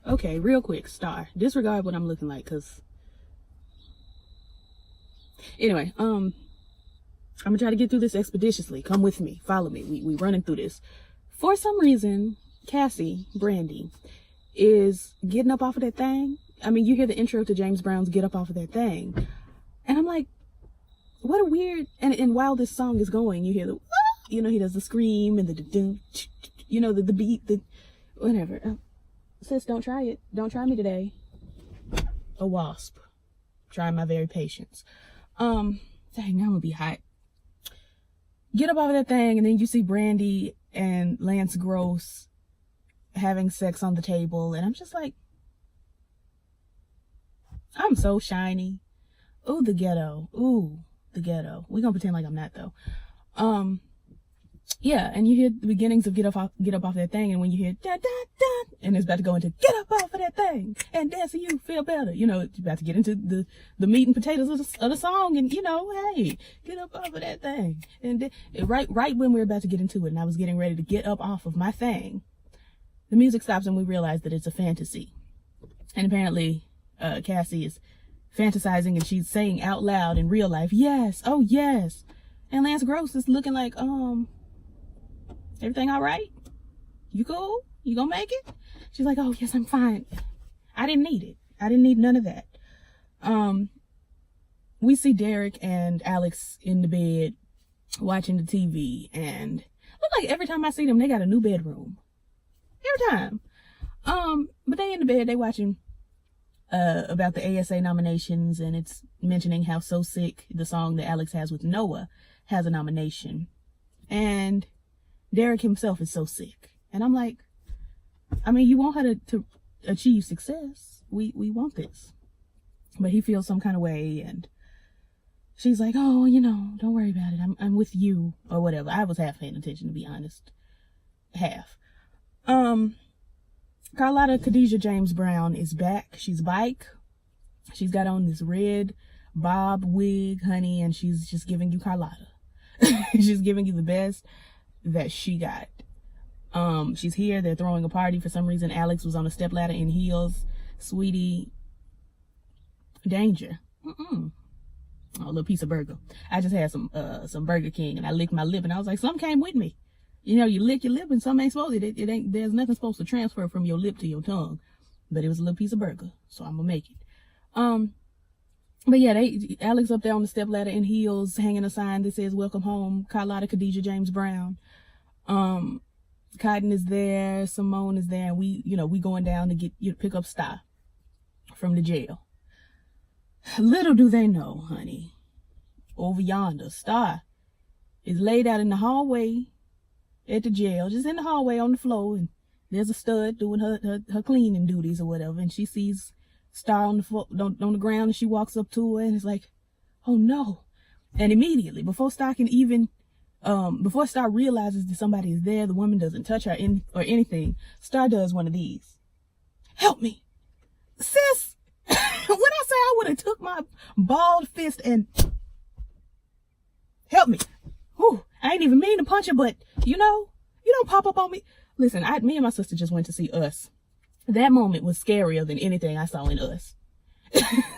Okay, real quick, Star. Disregard what I'm looking like, cause anyway, I'm gonna try to get through this expeditiously. Come with me, follow me. We running through this. For some reason, Cassie, Brandy, is getting up off of that thing. I mean, you hear the intro to James Brown's "Get Up Off of That Thing," and I'm like, what a weird. And while this song is going, you hear the, you know, he does the scream and the, you know, the beat, the whatever. Sis, don't try it. Don't try me today. A wasp. Try my very patience. Dang, I'm gonna be hot. Get up off of that thing, and then you see Brandy and Lance Gross having sex on the table, and I'm just like, I'm so shiny. Ooh, the ghetto. Ooh, the ghetto. We're gonna pretend like I'm not, though. Yeah, and you hear the beginnings of get up off that thing, and when you hear da da da, and it's about to go into get up off of that thing and dance so you feel better, you know, it's about to get into the meat and potatoes of the song, and you know, hey, get up off of that thing, and right when we're about to get into it, and I was getting ready to get up off of my thing, the music stops and we realize that it's a fantasy, and apparently Cassie is fantasizing and she's saying out loud in real life, yes, oh yes, and Lance Gross is looking like everything all right? You cool? You gonna make it? She's like, oh yes, I'm fine. I didn't need it. I didn't need none of that. We see Derek and Alex in the bed watching the TV, and look like every time I see them, they got a new bedroom. Every time. But they in the bed, they watching about the ASA nominations, and it's mentioning how So Sick, the song that Alex has with Noah, has a nomination. And Derek himself is so sick. And I'm like, I mean, you want her to achieve success. We want this. But he feels some kind of way, and she's like, oh, you know, don't worry about it. I'm with you, or whatever. I was half paying attention, to be honest. Half. Carlotta Khadijah James Brown is back. She's bike. She's got on this red bob wig, honey, and she's just giving you Carlotta. She's giving you the best that she got. She's here. They're throwing a party. For some reason, Alex was on a stepladder in heels. Sweetie, danger. Oh, a little piece of burger. I just had some Burger King, and I licked my lip, and I was like, some came with me. You know, you lick your lip, and some ain't supposed to. It ain't. There's nothing supposed to transfer from your lip to your tongue. But it was a little piece of burger, so I'm gonna make it. But yeah, Alex up there on the stepladder in heels, hanging a sign that says "Welcome Home, Carlotta Khadijah James Brown." Cotton is there, Simone is there, and we going down to pick up Star from the jail. Little do they know, honey, over yonder, Star is laid out in the hallway at the jail, just in the hallway on the floor, and there's a stud doing her cleaning duties or whatever, and she sees Star on the floor, on the ground, and she walks up to her and is like, oh no. And immediately, before Star realizes that somebody is there, the woman doesn't touch her or anything, Star does one of these. Help me. Sis, when I say I would have took my bald fist and help me. Whew, I ain't even mean to punch her, but you don't pop up on me. Listen, me and my sister just went to see Us. That moment was scarier than anything I saw in Us.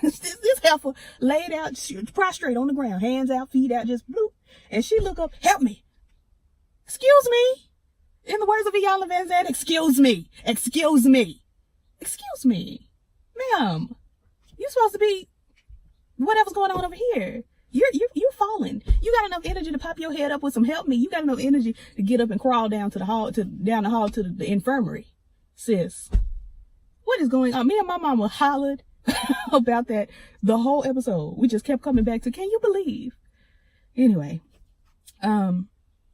This heifer laid out, prostrate on the ground, hands out, feet out, just bloop. And she look up, help me. Excuse me. In the words of Iyanla Vanzant, excuse me. Excuse me. Excuse me. Ma'am, you're supposed to be whatever's going on over here. You're falling. You got enough energy to pop your head up with some help me. You got enough energy to get up and crawl down to the hall, down the hall to the infirmary. Sis, what is going on? Me and my mama hollered about that the whole episode. We just kept coming back to, can you believe? Anyway,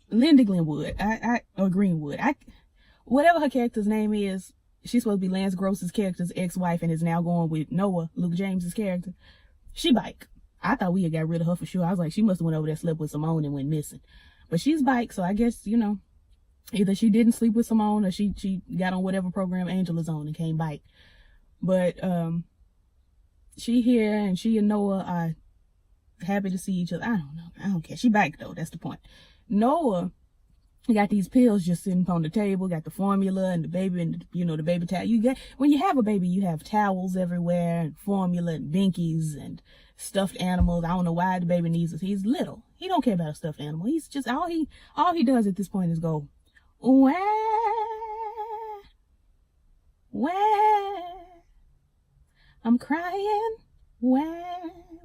Linda Glenwood, or Greenwood, whatever her character's name is, she's supposed to be Lance Gross's character's ex-wife and is now going with Noah, Luke James's character. She bike. I thought we had got rid of her for sure. I was like, she must have went over there, slept with Simone, and went missing. But she's bike, so I guess, either she didn't sleep with Simone or she got on whatever program Angela's on and came bike. But she here, and she and Noah are happy to see each other. I don't know. I don't care. She bike though. That's the point. Noah You got these pills just sitting on the table, got the formula and the baby and, the baby towel. When you have a baby, you have towels everywhere and formula and binkies and stuffed animals. I don't know why the baby needs it. He's little. He don't care about a stuffed animal. He's just, all he does at this point is go, wah, wah, I'm crying, wah,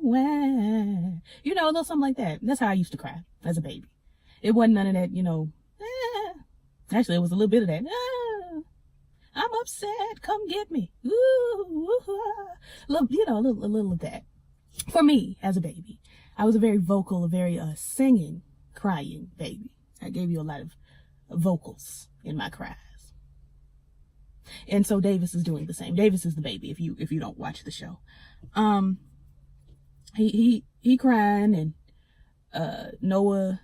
wah. A little something like that. That's how I used to cry as a baby. It wasn't none of that, actually, it was a little bit of that. I'm upset. Come get me. Ooh, a little of that. For me, as a baby, I was a very vocal, a very singing, crying baby. I gave you a lot of vocals in my cries. And so Davis is doing the same. Davis is the baby. If you don't watch the show, he crying, and Noah,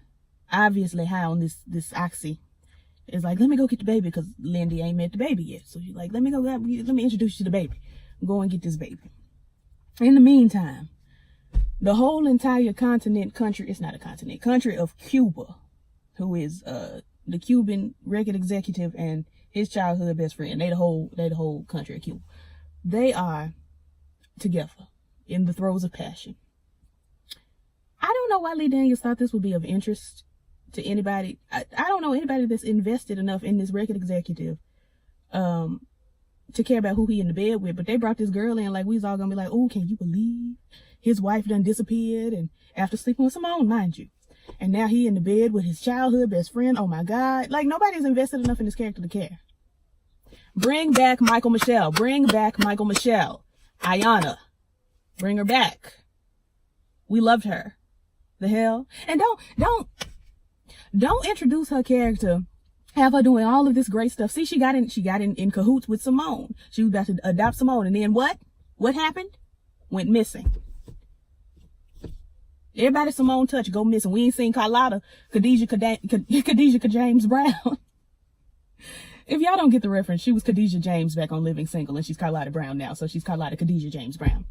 obviously high on this oxy, is like, let me go get the baby, because Lindy ain't met the baby yet. So she's like, let me introduce you to the baby. Go and get this baby. In the meantime, the whole entire country of Cuba, who is the Cuban record executive and his childhood best friend, they the whole country of Cuba, they are together in the throes of passion. I don't know why Lee Daniels thought this would be of interest to anybody. I don't know anybody that's invested enough in this record executive to care about who he in the bed with, but they brought this girl in like we was all gonna be like, oh, can you believe his wife done disappeared, and after sleeping with Simone, mind you, and now he in the bed with his childhood best friend. Oh my God, like nobody's invested enough in this character to care. Bring back Michael Michelle. Ayanna, bring her back. We loved her. The hell. And don't introduce her character, have her doing all of this great stuff. See, she got in cahoots with Simone. She was about to adopt Simone, and then what happened? Went missing. Everybody Simone touched go missing. We ain't seen Khadijah James Brown. If y'all don't get the reference, she was Khadijah James back on Living Single, and she's Carlotta Brown now, so she's Carlotta Khadijah James Brown.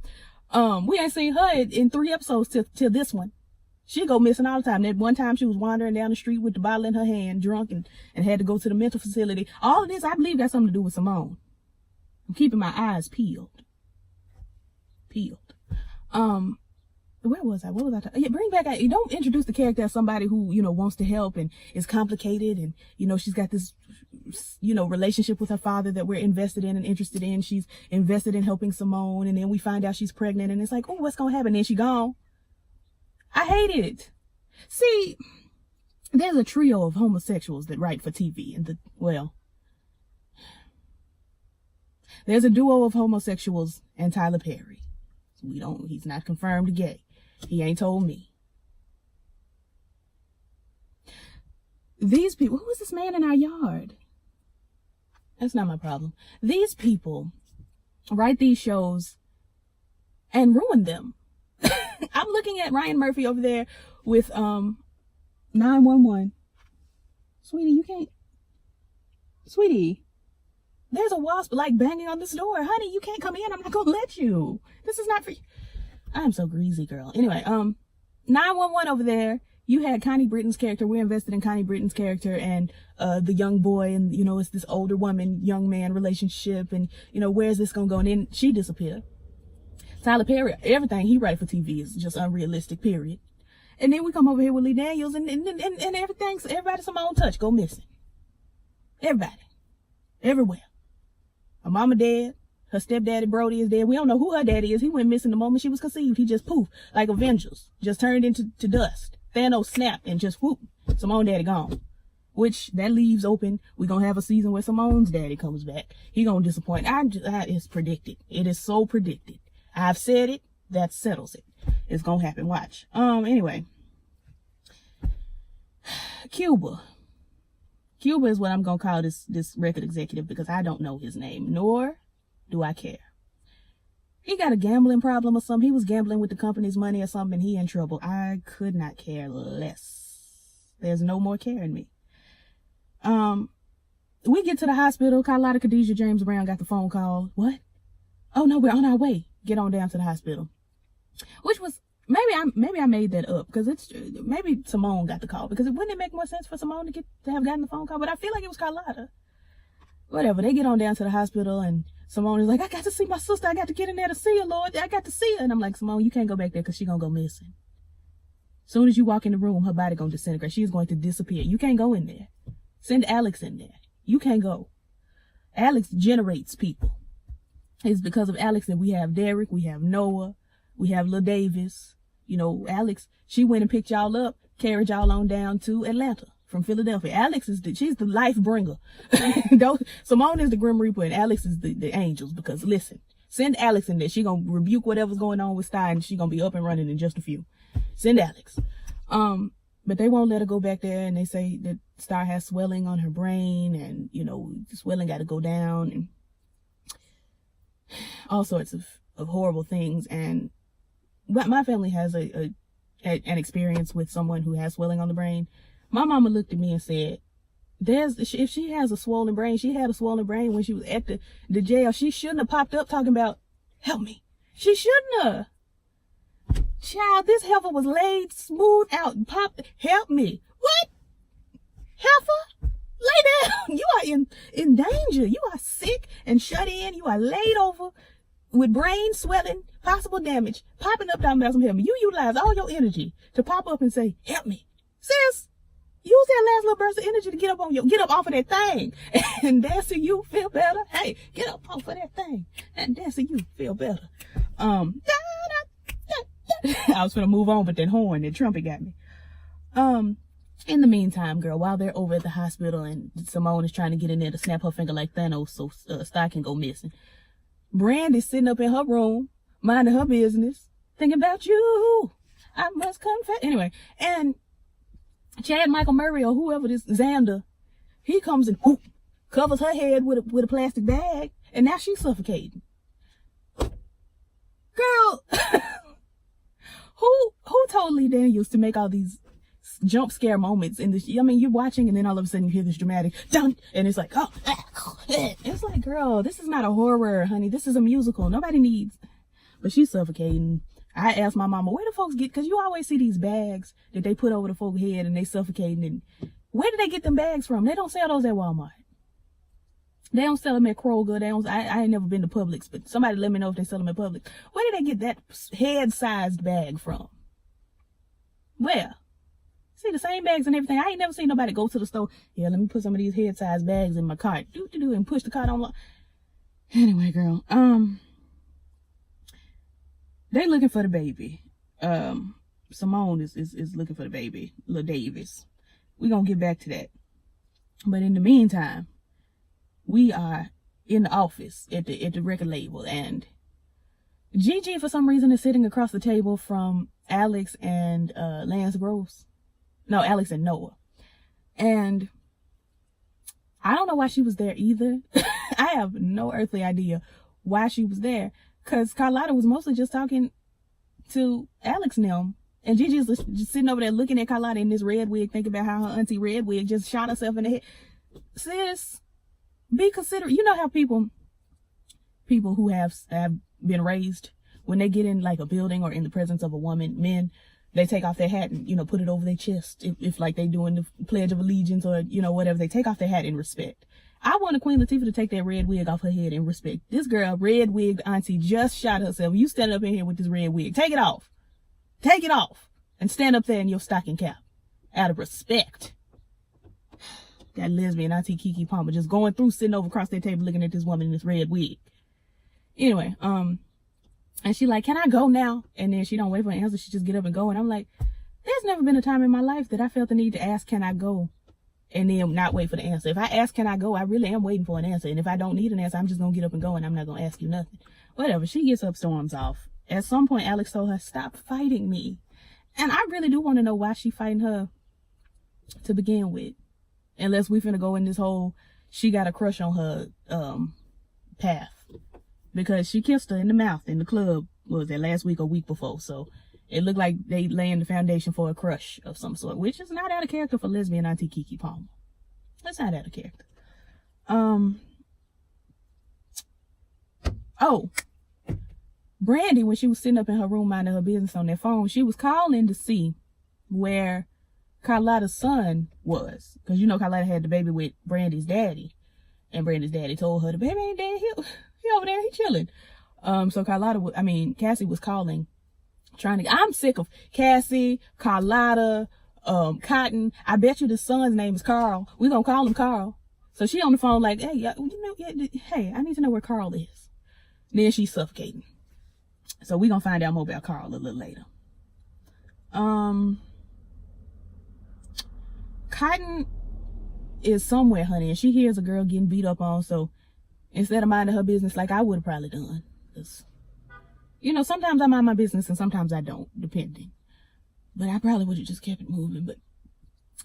We ain't seen her in 3 episodes till this one. She go missing all the time. That one time she was wandering down the street with the bottle in her hand, drunk, and had to go to the mental facility. All of this, I believe, got something to do with Simone. I'm keeping my eyes peeled. Where was I? What was I talking? Yeah, bring back. You don't introduce the character as somebody who, wants to help and is complicated, and, she's got this, relationship with her father that we're invested in and interested in. She's invested in helping Simone, and then we find out she's pregnant, and it's like, oh, what's gonna happen? Then she gone. I hate it. See, there's a trio of homosexuals that write for TV, and there's a duo of homosexuals and Tyler Perry. He's not confirmed gay. He ain't told me. These people, who is this man in our yard? That's not my problem. These people write these shows and ruin them. I'm looking at Ryan Murphy over there with 911. Sweetie, there's a wasp like banging on this door. Honey, you can't come in. I'm not gonna let you. This is not for you. I am so greasy, girl. Anyway, 911 over there. You had Connie Britton's character. We're invested in Connie Britton's character and the young boy, and it's this older woman, young man relationship, and where's this gonna go? And then she disappeared. Tyler Perry, everything he writes for TV is just unrealistic, period. And then we come over here with Lee Daniels, and everybody Simone touch go missing. Everybody. Everywhere. Her mama dead. Her stepdaddy Brody is dead. We don't know who her daddy is. He went missing the moment she was conceived. He just poof, like Avengers. Just turned into dust. Thanos snapped and just whoop. Simone daddy gone. Which, that leaves open. We're going to have a season where Simone's daddy comes back. He going to disappoint. It's predicted. It is so predicted. I've said it. That settles it. It's going to happen. Watch. Anyway. Cuba is what I'm going to call this record executive, because I don't know his name, nor do I care. He got a gambling problem or something. He was gambling with the company's money or something, and he in trouble. I could not care less. There's no more care in me. We get to the hospital. Carlotta Khadijah James Brown got the phone call. What? Oh no, we're on our way. Get on down to the hospital. Which was maybe I made that up because maybe Simone got the call, because wouldn't it make more sense for Simone to have gotten the phone call? But I feel like it was Carlotta. Whatever. They get on down to the hospital and Simone is like, I got to see my sister. I got to get in there to see her, Lord. I got to see her. And I'm like, Simone, you can't go back there because she's gonna go missing. Soon as you walk in the room, her body gonna disintegrate. She's going to disappear. You can't go in there. Send Alex in there. You can't go. Alex generates people. It's because of Alex that we have Derek, we have Noah, we have Lil Davis. You know, Alex, she went and picked y'all up, carried y'all on down to Atlanta from Philadelphia. Alex she's the life bringer. Simone is the Grim Reaper and Alex is the angels, because listen, send Alex in there. She gonna rebuke whatever's going on with Stein and she gonna be up and running in just a few. Send Alex. But they won't let her go back there, and they say that Star has swelling on her brain, and, you know, the swelling got to go down, and all sorts of horrible things. And my family has an experience with someone who has swelling on the brain. My mama looked at me and said, if she has a swollen brain, she had a swollen brain when she was at the jail. She shouldn't have popped up talking about, help me. She shouldn't have. Child, this heifer was laid smooth out and popped. Help me. What? Heifer? Lay down. You are in danger. You are sick and shut in. You are laid over with brain swelling, possible damage, popping up talking about some help me. You utilize all your energy to pop up and say, help me. Sis, use that last little burst of energy to get up off of that thing. And dance so you feel better. Hey, get up off of that thing and dance so you feel better. I was gonna move on, but that horn, that trumpet got me. In the meantime, girl, while they're over at the hospital and Simone is trying to get in there to snap her finger like Thanos so Star can go missing, Brandy's sitting up in her room, minding her business, thinking about you. I must confess. Anyway, and Chad Michael Murray, or whoever this Xander, he comes and whoop, covers her head with a plastic bag, and now she's suffocating. Girl, who told Lee Daniels to make all these jump scare moments in this? I mean, you're watching and then all of a sudden you hear this dramatic dun, and it's like, oh, it's like, girl, this is not a horror, honey. This is a musical. Nobody needs. But she's suffocating. I asked my mama, where do folks get, because you always see these bags that they put over the folks' head and they suffocating, and where do they get them bags from? They don't sell those at Walmart. They don't sell them at Kroger. I ain't never been to Publix, but somebody let me know if they sell them at Publix. Where did they get that head-sized bag from? Where? See, the same bags and everything. I ain't never seen nobody go to the store. Yeah, let me put some of these head-sized bags in my cart. And push the cart on. Anyway, girl. They looking for the baby. Simone is looking for the baby. Lil Davis. We're gonna get back to that. But in the meantime, we are in the office at the record label, and Gigi, for some reason, is sitting across the table from Alex and Lance Gross. No, Alex and Noah. And I don't know why she was there either. I have no earthly idea why she was there, because Carlotta was mostly just talking to Alex and them. And Gigi's just sitting over there looking at Carlotta in this red wig, thinking about how her auntie Red Wig just shot herself in the head. Sis, be considerate. You know how people who have been raised, when they get in like a building or in the presence of a woman, men, they take off their hat and, you know, put it over their chest. If like they doing the Pledge of Allegiance or, you know, whatever, they take off their hat in respect. I wanted Queen Latifah to take that red wig off her head in respect. This girl, red wigged auntie, just shot herself. You stand up in here with this red wig. Take it off. Take it off. And stand up there in your stocking cap. Out of respect. That lesbian auntie Keke Palmer just going through, sitting over across their table looking at this woman in this red wig. Anyway, and she like, can I go now? And then she don't wait for an answer. She just get up and go. And I'm like, there's never been a time in my life that I felt the need to ask, can I go? And then not wait for the answer. If I ask, can I go? I really am waiting for an answer. And if I don't need an answer, I'm just going to get up and go, and I'm not going to ask you nothing. Whatever. She gets up, storms off. At some point, Alex told her, stop fighting me. And I really do want to know why she fighting her to begin with. Unless we finna go in this whole, she got a crush on her path. Because she kissed her in the mouth in the club, was that last week or week before. So it looked like they laying the foundation for a crush of some sort, which is not out of character for lesbian auntie Keke Palmer. That's not out of character. Oh, Brandy, when she was sitting up in her room minding her business on their phone, she was calling to see where Carlotta's son was. Because you know Carlotta had the baby with Brandy's daddy. And Brandy's daddy told her the baby ain't dead. He over there, he chilling. So Cassie was calling, I'm sick of Cassie, Carlotta, Cotton. I bet you the son's name is Carl. We gonna call him Carl. So she on the phone like, hey, hey, I need to know where Carl is. Then she's suffocating. So we gonna find out more about Carl a little later. Cotton is somewhere, honey, and she hears a girl getting beat up on. So instead of minding her business like I would have probably done, because sometimes I mind my business and sometimes I don't, depending. But I probably would have just kept it moving. But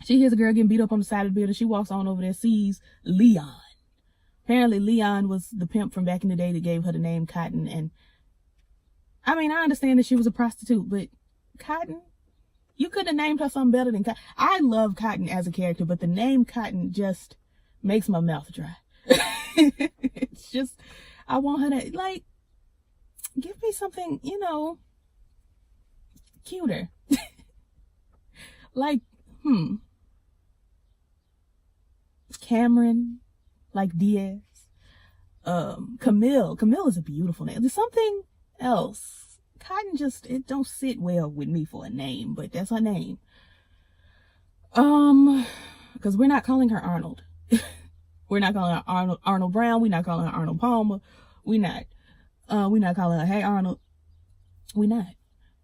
she hears a girl getting beat up on the side of the building. She walks on over there, sees Leon. Apparently Leon was the pimp from back in the day that gave her the name Cotton. And I understand that she was a prostitute, but Cotton, you could have named her something better than Cotton. I love Cotton as a character, but the name Cotton just makes my mouth dry. It's just, I want her to, like, give me something, cuter. Like, Cameron, like Diaz. Camille is a beautiful name. There's something else. Cotton just, it don't sit well with me for a name, but that's her name. Because we're not calling her Arnold. We're not calling her Arnold Brown. We're not calling her Arnold Palmer. We're not calling her, hey Arnold. We're not.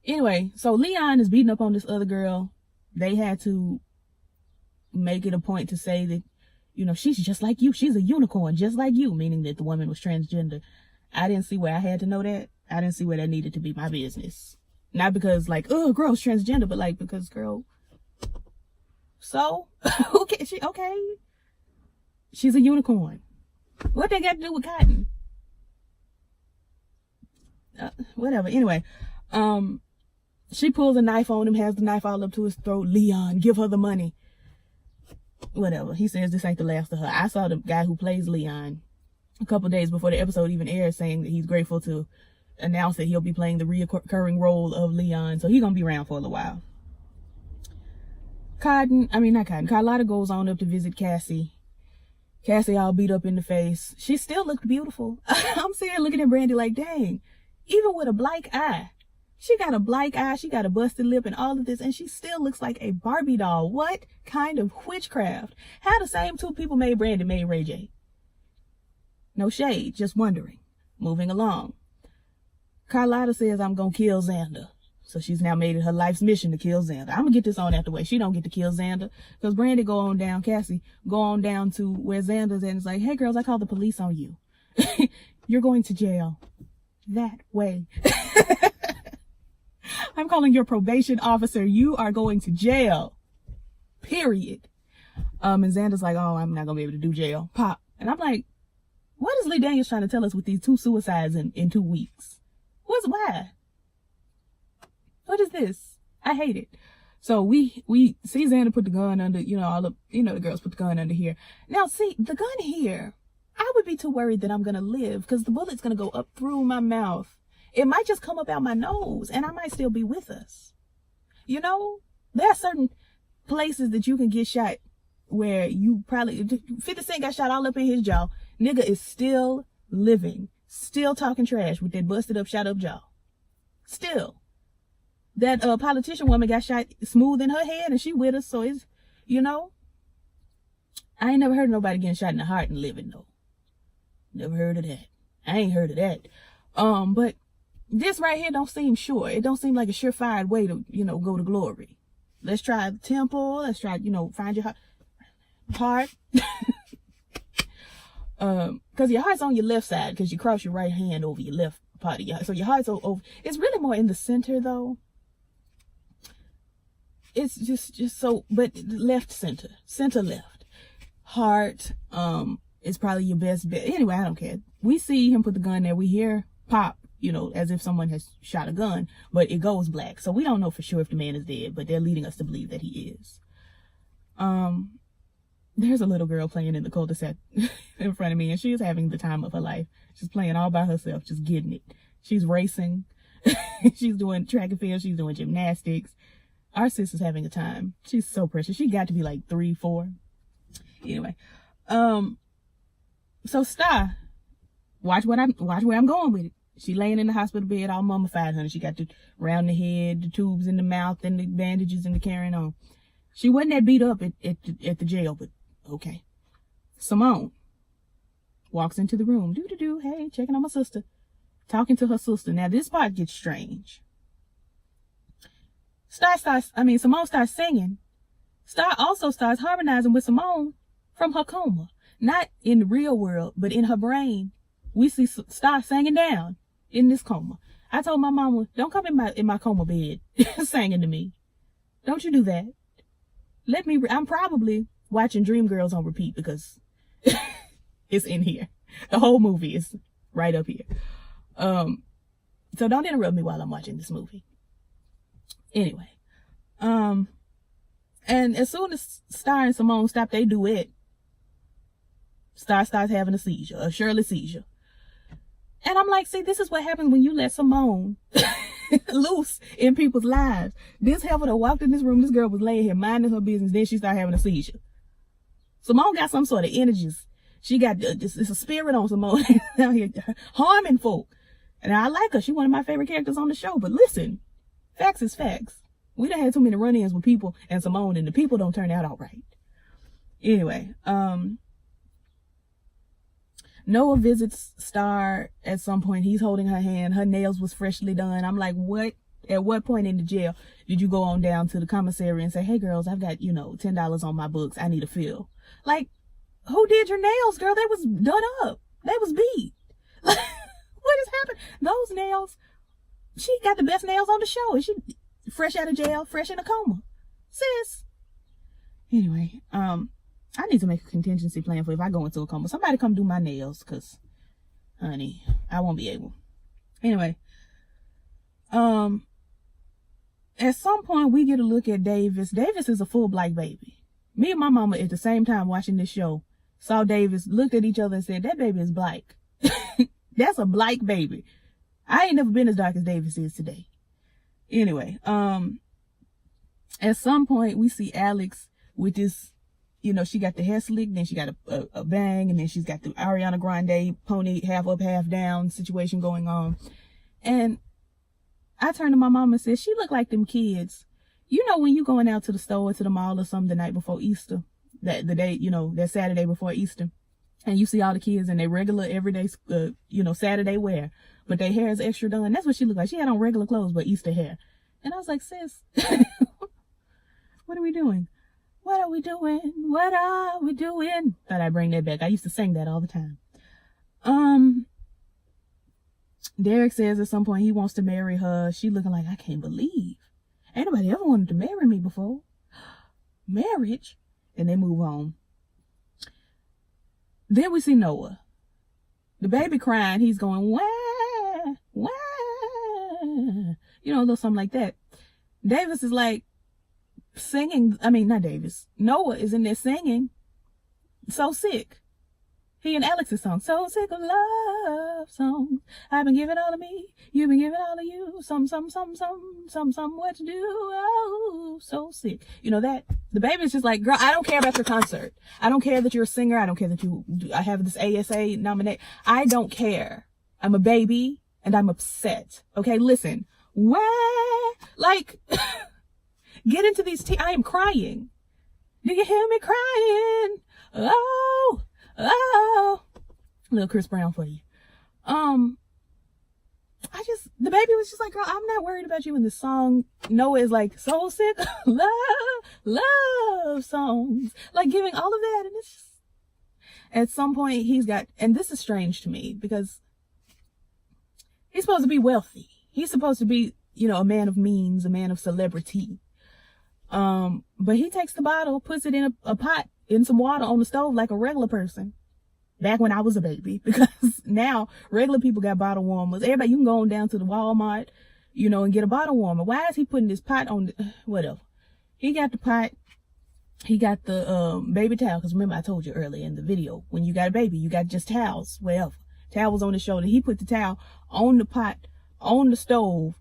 Anyway, so Leon is beating up on this other girl. They had to make it a point to say that, she's just like you. She's a unicorn, just like you, meaning that the woman was transgender. I didn't see where I had to know that. I didn't see where that needed to be my business. Not because, like, oh, girl's transgender, but, like, because, girl, so, okay, she's a unicorn. What they got to do with Cotton? Whatever. Anyway, she pulls a knife on him, has the knife all up to his throat. Leon, give her the money. Whatever. He says this ain't the last of her. I saw the guy who plays Leon a couple days before the episode even aired saying that he's grateful to announce that he'll be playing the reoccurring role of Leon. So he's going to be around for a little while. Carlotta goes on up to visit Cassie. Cassie all beat up in the face. She still looked beautiful. I'm sitting here looking at Brandy like, dang, even with a black eye. She got a black eye, she got a busted lip and all of this, and she still looks like a Barbie doll. What kind of witchcraft? How the same two people made Brandy made Ray J? No shade, just wondering. Moving along. Carlotta says, I'm gonna kill Xander. So she's now made it her life's mission to kill Xander. I'm gonna get this on out the way. She don't get to kill Xander. Because Brandy Cassie, go on down to where Xander's at and it's like, hey girls, I called the police on you. You're going to jail. That way. I'm calling your probation officer. You are going to jail. Period. And Xander's like, oh, I'm not gonna be able to do jail. Pop. And I'm like, what is Lee Daniels trying to tell us with these 2 suicides in 2 weeks? Why? What is this? I hate it. So we see Xander put the gun under, the girls put the gun under here. Now see, the gun here, I would be too worried that I'm going to live because the bullet's going to go up through my mouth. It might just come up out my nose and I might still be with us. There are certain places that you can get shot where you probably, 50 Cent got shot all up in his jaw. Nigga is still living, still talking trash with that busted up, shot up jaw. Still. That politician woman got shot smooth in her head and she with us. So it's, I ain't never heard of nobody getting shot in the heart and living though. Never heard of that. I ain't heard of that. But this right here don't seem sure. It don't seem like a surefire way to, go to glory. Let's try the temple. Let's try, find your heart. Cause your heart's on your left side because you cross your right hand over your left part of your heart. So your heart's over. It's really more in the center though. It's just so, but left center left. Heart, is probably your best bet. Anyway, I don't care. We see him put the gun there. We hear pop, as if someone has shot a gun, but it goes black. So we don't know for sure if the man is dead, but they're leading us to believe that he is. There's a little girl playing in the cul-de-sac in front of me and she is having the time of her life. She's playing all by herself, just getting it. She's racing. She's doing track and field. She's doing gymnastics. Our sister's having a time. She's so precious. She got to be like 3, 4. Anyway, so Star, watch where I'm going with it. She laying in the hospital bed all mummified, honey. She got the round the head, the tubes in the mouth, and the bandages and the carrying on. She wasn't that beat up at the jail, but okay. Simone walks into the room. Hey, checking on my sister. Talking to her sister. Now this part gets strange. Simone starts singing. Star also starts harmonizing with Simone from her coma. Not in the real world, but in her brain. We see Star singing down in this coma. I told my mama, don't come in my coma bed singing to me. Don't you do that. I'm probably watching Dreamgirls on repeat because it's in here. The whole movie is right up here. So don't interrupt me while I'm watching this movie. Anyway, and as soon as Star and Simone stop their duet, Star starts having a Shirley seizure. And I'm like, see, this is what happens when you let Simone loose in people's lives. This heifer that walked in this room, this girl was laying here minding her business, then she started having a seizure. Simone got some sort of energies. She got, it's a spirit on Simone out here harming folk. And I like her. She's one of my favorite characters on the show. But listen, facts is facts. We done had too many run-ins with people and Simone, and the people don't turn out all right. Anyway, Noah visits Star at some point. He's holding her hand. Her nails was freshly done. I'm like, what? At what point in the jail did you go on down to the commissary and say, hey girls, I've got, $10 on my books. I need a fill. Like, who did your nails, girl? They was done up. They was beat. What has happened? Those nails, she got the best nails on the show. Is she fresh out of jail, fresh in a coma? Sis. Anyway, I need to make a contingency plan for if I go into a coma. Somebody come do my nails, because, honey, I won't be able. Anyway, at some point, we get a look at Davis. Davis is a full black baby. Me and my mama, at the same time watching this show, saw Davis, looked at each other and said, that baby is black. That's a black baby. I ain't never been as dark as Davis is today. Anyway, at some point, we see Alex with this, she got the hair slick, then she got a bang, and then she's got the Ariana Grande pony half up, half down situation going on. And I turned to my mom and said, she looked like them kids. When you going out to the store or to the mall or something the night before Easter, that Saturday before Easter, and you see all the kids in their regular everyday, Saturday wear, but their hair is extra done. That's what she looked like. She had on regular clothes, but Easter hair. And I was like, sis, what are we doing? What are we doing? What are we doing? Thought I'd bring that back. I used to sing that all the time. Derek says at some point he wants to marry her. She looking like, I can't believe. Ain't nobody ever wanted to marry me before. Marriage. And they move on. Then we see Noah. The baby crying. He's going, wah, wah. A little something like that. Davis is like singing. Not Davis. Noah is in there singing. So sick. He and Alex's song. So sick of love songs. I've been giving all of me. You've been giving all of you. Some, what to do. Oh, so sick. That. The baby's just like, girl, I don't care about your concert. I don't care that you're a singer. I don't care that I have this ASA nominate. I don't care. I'm a baby and I'm upset. Okay, listen. Like, get into these I am crying. Do you hear me crying? Oh. Little Chris Brown for you. The baby was just like, girl, I'm not worried about you in the song. Noah is like, so sick of love songs. Like giving all of that. And it's just, at some point and this is strange to me because he's supposed to be wealthy. He's supposed to be, a man of means, a man of celebrity. But he takes the bottle, puts it in a pot, in some water on the stove like a regular person. Back when I was a baby, because now regular people got bottle warmers. Everybody, you can go on down to the Walmart, and get a bottle warmer. Why is he putting this pot on whatever? He got the pot. He got the baby towel. Because remember, I told you earlier in the video, when you got a baby, you got just towels, wherever. Towels on the shoulder. He put the towel on the pot on the stove.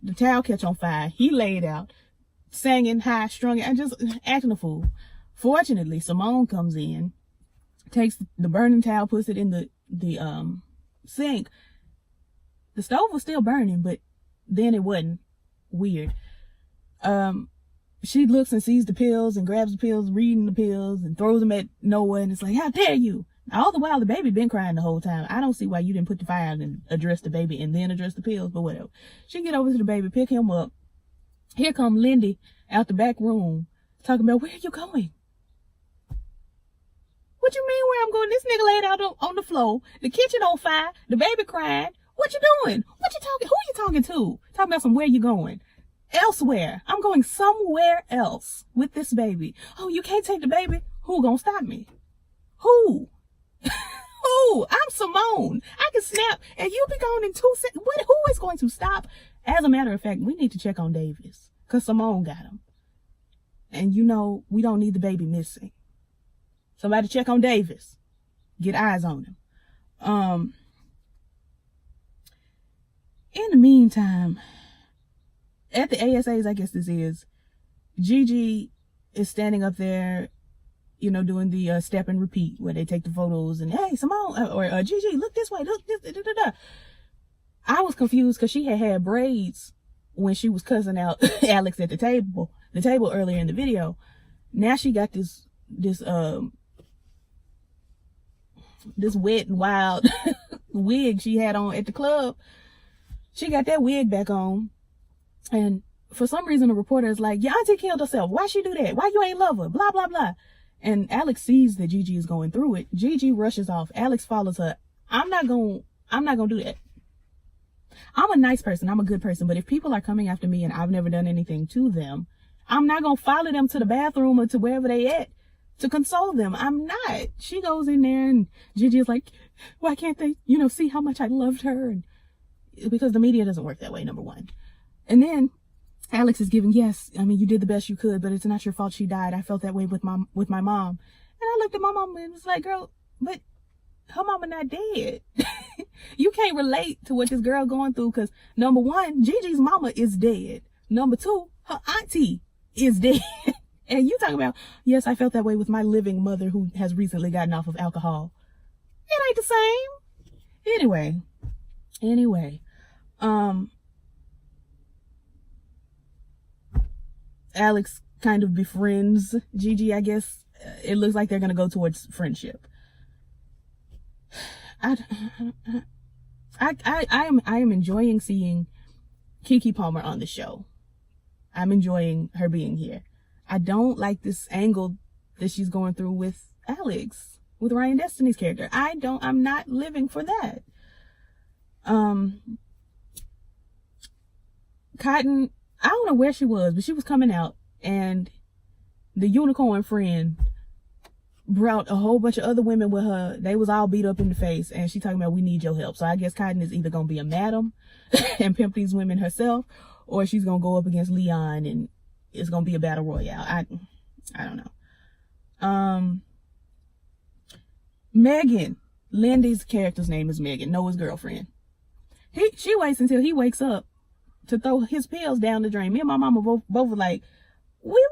The towel catch on fire. He laid out, singing high strung and just acting a fool. Fortunately, Simone comes in, takes the burning towel, puts it in the sink. The stove was still burning, but then it wasn't. Weird. She looks and sees the pills and grabs the pills, reading the pills, and throws them at Noah, and it's like, how dare you? All the while, the baby been crying the whole time. I don't see why you didn't put the fire out and address the baby and then address the pills, but whatever. She get over to the baby, pick him up. Here come Lindy out the back room, talking about, where are you going? What you mean where I'm going? This nigga laid out on the floor, the kitchen on fire, the baby crying. What you doing? What you talking? Who you talking to? Talking about some where you going? Elsewhere. I'm going somewhere else with this baby. Oh, you can't take the baby? Who gonna stop me? Who? Who? I'm Simone. I can snap and you'll be gone in 2 seconds. Who is going to stop? As a matter of fact, we need to check on Davis because Simone got him. And you know, we don't need the baby missing. Somebody check on Davis. Get eyes on him. In the meantime, at the ASAs, I guess this is, Gigi is standing up there, you know, doing the step and repeat where they take the photos and, hey, Simone, or Gigi, look this way, look this, da, da, da. I was confused because she had braids when she was cussing out Alex at the table earlier in the video. Now she got this wet and wild wig she had on at the club. She got that wig back on. And for some reason, the reporter is like, your auntie killed herself. Why she do that? Why you ain't love her? Blah, blah, blah. And Alex sees that Gigi is going through it. Gigi rushes off. Alex follows her. I'm not going to do that. I'm a nice person. I'm a good person. But if people are coming after me and I've never done anything to them, I'm not going to follow them to the bathroom or to wherever they at to console them. I'm not. She goes in there and Gigi is like, why can't they, you know, see how much I loved her? And because the media doesn't work that way, number one. And then Alex is giving, yes, I mean, you did the best you could, but it's not your fault she died. I felt that way with my mom. And I looked at my mom and was like, girl, but her mama not dead. You can't relate to what this girl going through because, number one, Gigi's mama is dead. Number two, her auntie is dead. And you talking about, yes, I felt that way with my living mother who has recently gotten off of alcohol. It ain't the same. Anyway, Alex kind of befriends Gigi, I guess. It looks like they're going to go towards friendship. I am enjoying seeing Keke Palmer on the show. I'm enjoying her being here. I don't like this angle that she's going through with Alex, with Ryan Destiny's character. I'm not living for that. Cotton, I don't know where she was, but she was coming out and the unicorn friend brought a whole bunch of other women with her. They was all beat up in the face and she talking about, we need your help. So I guess Cotton is either going to be a madam and pimp these women herself, or she's going to go up against Leon and it's going to be a battle royale. I don't know. Megan, Lindy's character's name is Megan, Noah's girlfriend. She waits until he wakes up to throw his pills down the drain. Me and my mama both were like, he would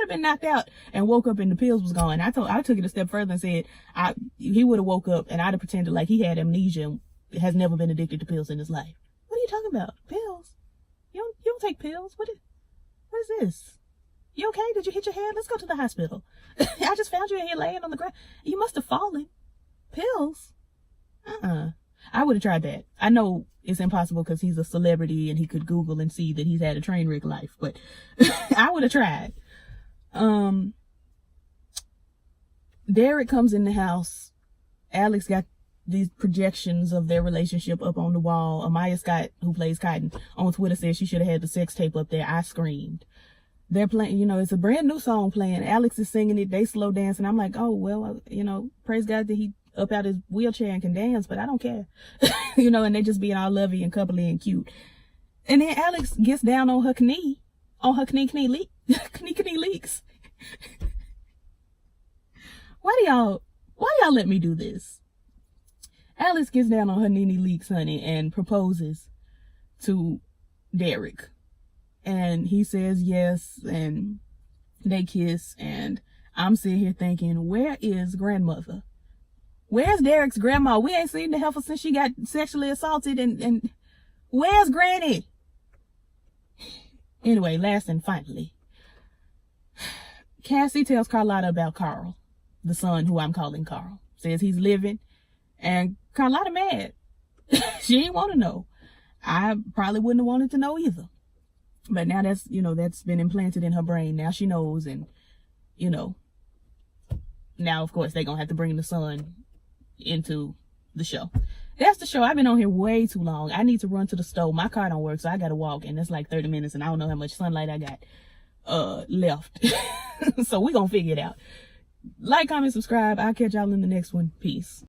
have been knocked out and woke up and the pills was gone. I took it a step further and said he would have woke up and I'd have pretended like he had amnesia and has never been addicted to pills in his life. What are you talking about? Pills? You don't take pills? What is this? You okay? Did you hit your head? Let's go to the hospital. I just found you in here laying on the ground. You must have fallen. Pills? I would have tried that. I know it's impossible because he's a celebrity and he could Google and see that he's had a train wreck life, but I would have tried. Derek comes in the house. Alex got these projections of their relationship up on the wall. Amaya Scott, who plays Cotton, on Twitter said she should have had the sex tape up there. I screamed. They're playing, you know, it's a brand new song playing. Alex is singing it. They slow dancing. I'm like, oh, well, you know, praise God that he up out his wheelchair and can dance, but I don't care. You know, and they just being all lovey and coupley and cute. And then Alex gets down on her knee leaks. Why do y'all let me do this? Alex gets down on her Nene Leaks, honey, and proposes to Derek. And he says yes, and they kiss, and I'm sitting here thinking, where is grandmother? Where's Derek's grandma? We ain't seen the heifer since she got sexually assaulted, and where's Granny? Anyway, last and finally, Cassie tells Carlotta about Carl, the son who I'm calling Carl. Says he's living, and Carlotta mad. She ain't want to know. I probably wouldn't have wanted to know either. But now that's, that's been implanted in her brain. Now she knows, and, now, of course, they're going to have to bring the son into the show. That's the show. I've been on here way too long. I need to run to the store. My car don't work, so I got to walk, and it's like 30 minutes, and I don't know how much sunlight I got left. So we're going to figure it out. Like, comment, subscribe. I'll catch y'all in the next one. Peace.